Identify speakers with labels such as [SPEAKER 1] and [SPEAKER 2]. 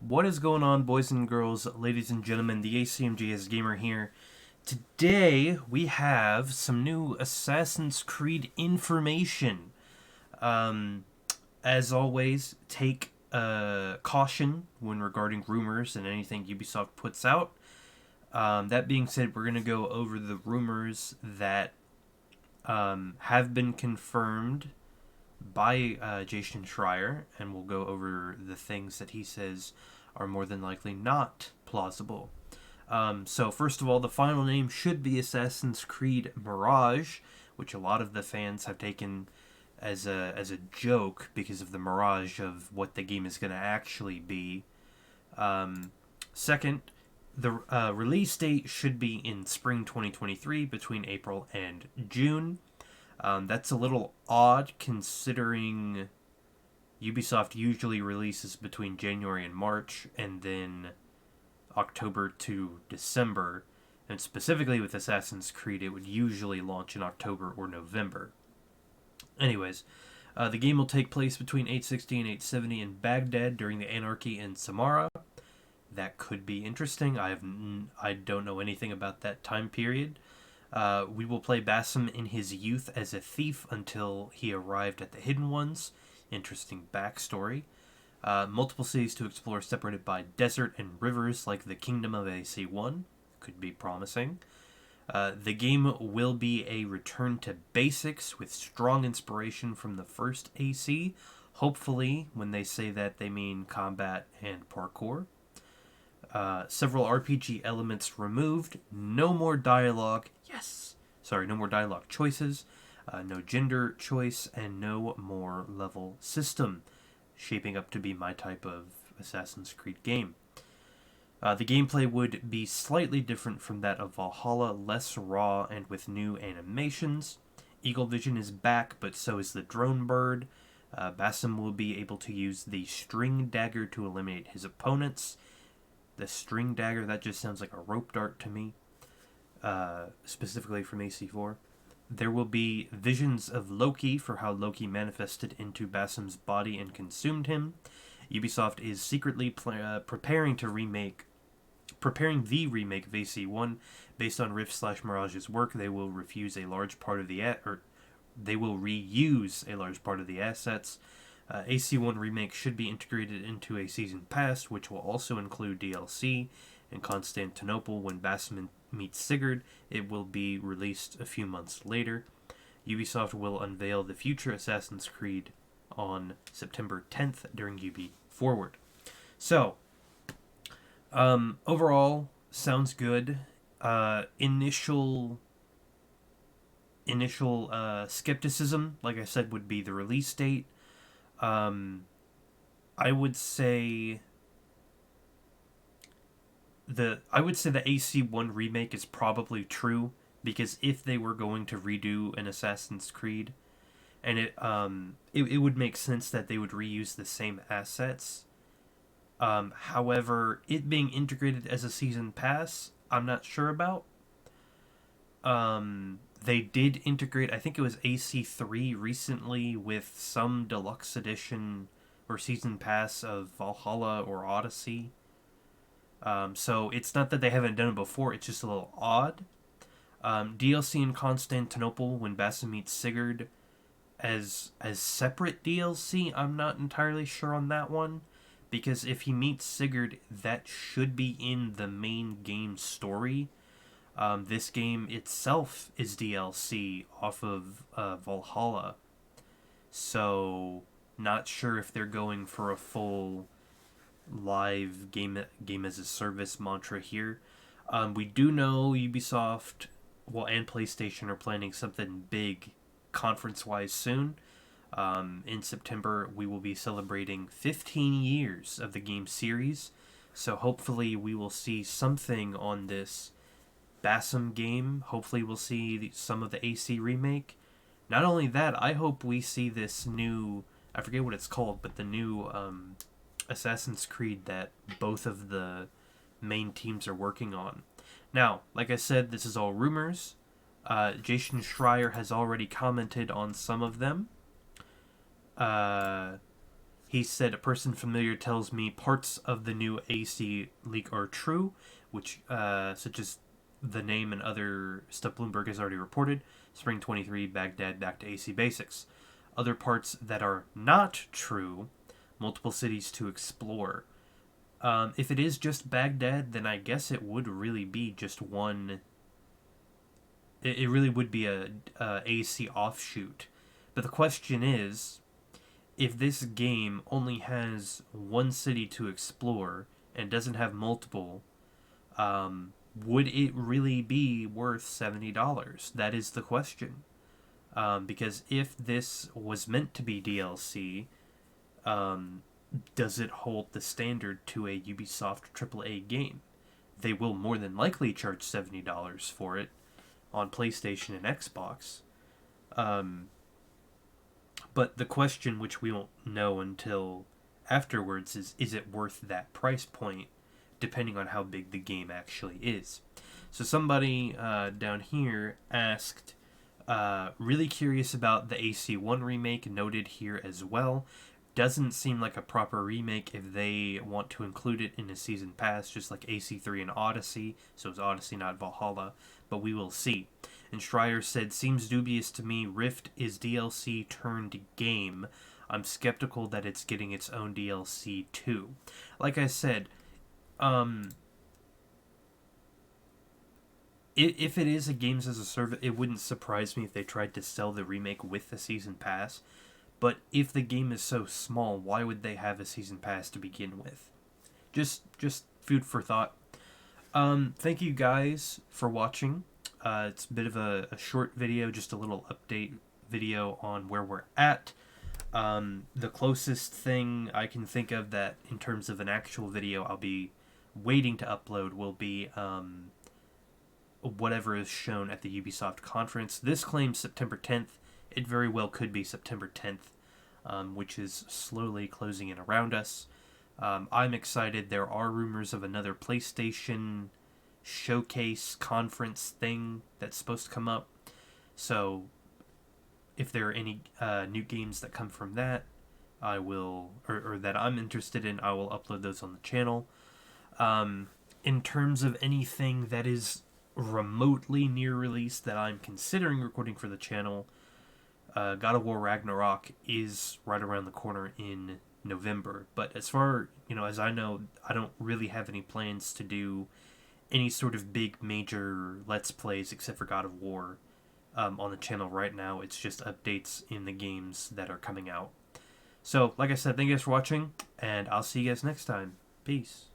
[SPEAKER 1] What is going on, boys and girls, ladies and gentlemen? The ACMGS Gamer here. Today, we have some new Assassin's Creed information. Um, as always, take caution when regarding rumors and anything Ubisoft puts out. That being said, we're going to go over the rumors that have been confirmed by Jason Schreier, and we'll go over the things that he says are more than likely not plausible. So first of all, the final name should be Assassin's Creed Mirage, which a lot of the fans have taken as a joke because of the mirage of what the game is going to actually be. Second, the release date should be in spring 2023, between April and June. That's a little odd considering Ubisoft usually releases between January and March, and then October to December. And specifically with Assassin's Creed, it would usually launch in October or November. Anyways, the game will take place between 860 and 870 in Baghdad during the Anarchy in Samara. That could be interesting. I don't know anything about that time period. We will play Basim in his youth as a thief until he arrived at the Hidden Ones. Interesting backstory. Multiple cities to explore separated by desert and rivers like the Kingdom of AC1. Could be promising. The game will be a return to basics with strong inspiration from the first AC. Hopefully, when they say that, they mean combat and parkour. Several RPG elements removed. No more dialogue. Yes! Sorry, no more dialogue choices. No gender choice. And no more level system. Shaping up to be my type of Assassin's Creed game. The gameplay would be slightly different from that of Valhalla, less raw and with new animations. Eagle Vision is back, but so is the drone bird. Basim will be able to use the string dagger to eliminate his opponents. The string dagger, that just sounds like a rope dart to me, specifically from AC4. There will be visions of Loki for how Loki manifested into Basim's body and consumed him. Ubisoft is secretly preparing the remake of AC1 based on Rift/Mirage's work. They will reuse a large part of the assets. AC1 Remake should be integrated into a season pass, which will also include DLC. In Constantinople, when Basim meets Sigurd, it will be released a few months later. Ubisoft will unveil the future Assassin's Creed on September 10th during Ubi Forward. So, overall, sounds good. Initial skepticism, like I said, would be the release date. I would say the AC1 remake is probably true, because if they were going to redo an Assassin's Creed, and it would make sense that they would reuse the same assets. However, it being integrated as a season pass, I'm not sure about. They did integrate, I think it was AC3 recently, with some deluxe edition or season pass of Valhalla or Odyssey. So it's not that they haven't done it before, it's just a little odd. DLC in Constantinople when Basim meets Sigurd as separate DLC, I'm not entirely sure on that one. Because if he meets Sigurd, that should be in the main game story. This game itself is DLC off of Valhalla. So, not sure if they're going for a full live game as a service mantra here. We do know Ubisoft, and PlayStation are planning something big conference-wise soon. In September, we will be celebrating 15 years of the game series. So hopefully we will see something on this Basim game. Hopefully we'll see some of the AC remake. Not only that, I hope we see this new, I forget what it's called, but the new Assassin's Creed that both of the main teams are working on. Now, like I said, this is all rumors. Jason Schreier has already commented on some of them. He said, a person familiar tells me parts of the new AC leak are true, which, such as the name and other stuff Bloomberg has already reported. Spring 23, Baghdad back to AC basics. Other parts that are not true, multiple cities to explore. If it is just Baghdad, then I guess it would really be just one. It really would be a AC offshoot. But the question is, if this game only has one city to explore and doesn't have multiple, would it really be worth $70? That is the question. Because if this was meant to be DLC, does it hold the standard to a Ubisoft AAA game? They will more than likely charge $70 for it on PlayStation and Xbox. But the question, which we won't know until afterwards, is it worth that price point, depending on how big the game actually is. So somebody down here asked, really curious about the AC1 remake, noted here as well. Doesn't seem like a proper remake if they want to include it in a season pass, just like AC3 and Odyssey. So it's Odyssey, not Valhalla, but we will see. And Schreier said, seems dubious to me. Rift is DLC turned game. I'm skeptical that it's getting its own DLC too. Like I said, if it is a games as a service, it wouldn't surprise me if they tried to sell the remake with the season pass. But if the game is so small, why would they have a season pass to begin with? Just food for thought. Thank you guys for watching. It's a bit of a short video, just a little update video on where we're at. The closest thing I can think of that in terms of an actual video I'll be waiting to upload will be whatever is shown at the Ubisoft conference. This claims September 10th. It very well could be September 10th, which is slowly closing in around us. I'm excited. There are rumors of another PlayStation showcase conference thing that's supposed to come up. So if there are any new games that come from that, I will, or that I'm interested in, I will upload those on the channel. In terms of anything that is remotely near release that I'm considering recording for the channel, God of War Ragnarok is right around the corner in November. But as far, as I know, I don't really have any plans to do any sort of big major Let's Plays except for God of War on the channel right now. It's just updates in the games that are coming out. So, like I said, thank you guys for watching, and I'll see you guys next time. Peace.